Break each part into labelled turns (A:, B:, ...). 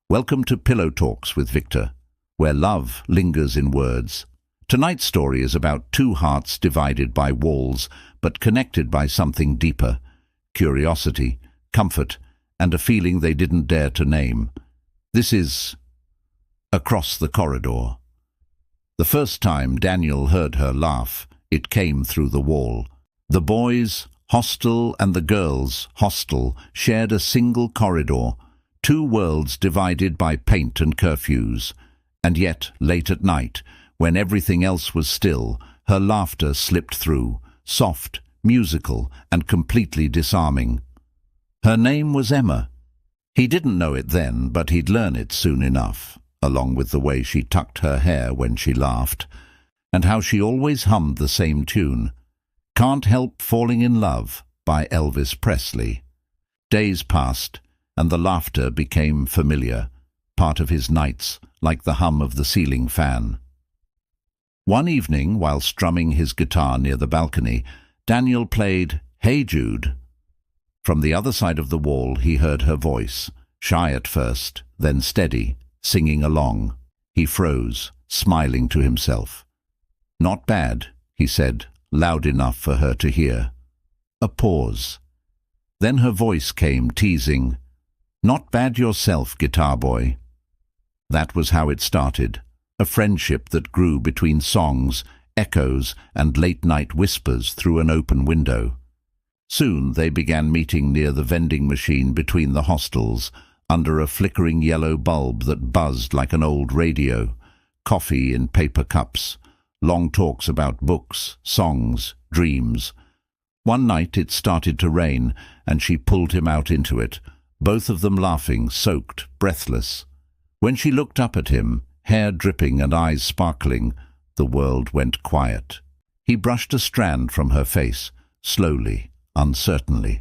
A: Welcome to Pillow Talks with Victor, where love lingers in words. Tonight's story is about two hearts divided by walls, but connected by something deeper: curiosity, comfort, and a feeling they didn't dare to name. This is Across the Corridor. The first time Daniel heard her laugh, it came through the wall. The boys' hostel and the girls' hostel shared a single corridor, two worlds divided by paint and curfews. And yet, late at night, when everything else was still, her laughter slipped through, soft, musical, and completely disarming. Her name was Emma. He didn't know it then, but he'd learn it soon enough, along with the way she tucked her hair when she laughed, and how she always hummed the same tune, "Can't Help Falling in Love" by Elvis Presley. Days passed, and the laughter became familiar, part of his nights, like the hum of the ceiling fan. One evening, while strumming his guitar near the balcony, Daniel played "Hey Jude." From the other side of the wall he heard her voice, shy at first, then steady, singing along. He froze, smiling to himself. "Not bad," he said, loud enough for her to hear. A pause. Then her voice came, teasing, "Not bad yourself, guitar boy." That was how it started, a friendship that grew between songs, echoes, and late-night whispers through an open window. Soon they began meeting near the vending machine between the hostels, under a flickering yellow bulb that buzzed like an old radio, coffee in paper cups, long talks about books, songs, dreams. One night it started to rain, and she pulled him out into it, both of them laughing, soaked, breathless. When she looked up at him, hair dripping and eyes sparkling, the world went quiet. He brushed a strand from her face, slowly, uncertainly.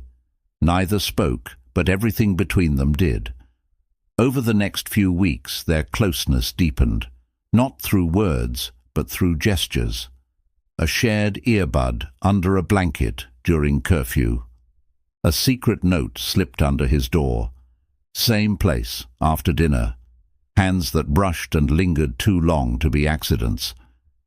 A: Neither spoke, but everything between them did. Over the next few weeks their closeness deepened, not through words, but through gestures. A shared earbud under a blanket during curfew. A secret note slipped under his door. Same place, after dinner. Hands that brushed and lingered too long to be accidents.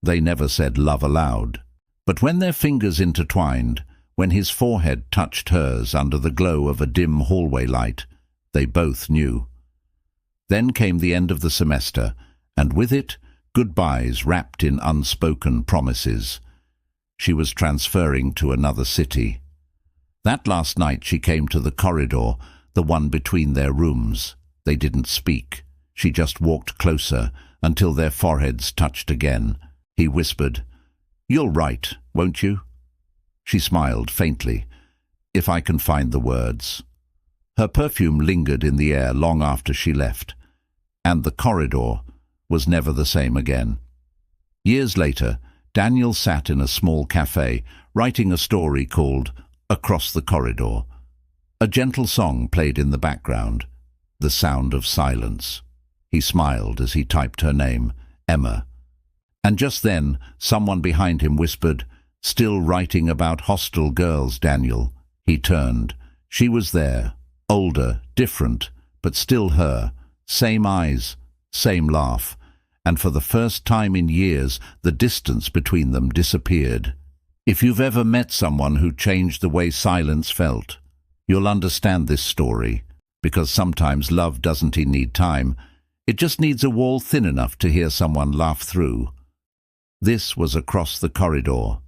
A: They never said love aloud. But when their fingers intertwined, when his forehead touched hers under the glow of a dim hallway light, they both knew. Then came the end of the semester, and with it, goodbyes wrapped in unspoken promises. She was transferring to another city. That last night she came to the corridor, the one between their rooms. They didn't speak. She just walked closer until their foreheads touched again. He whispered, "You'll write, won't you?" She smiled faintly. "If I can find the words." Her perfume lingered in the air long after she left, and the corridor was never the same again. Years later, Daniel sat in a small cafe, writing a story called Across the Corridor. A gentle song played in the background, the sound of silence. He smiled as he typed her name, Emma. And just then, someone behind him whispered, "Still writing about hostel girls, Daniel." He turned. She was there, older, different, but still her. Same eyes, same laugh. And for the first time in years, the distance between them disappeared. If you've ever met someone who changed the way silence felt, you'll understand this story, because sometimes love doesn't need time. It just needs a wall thin enough to hear someone laugh through. This was Across the Corridor.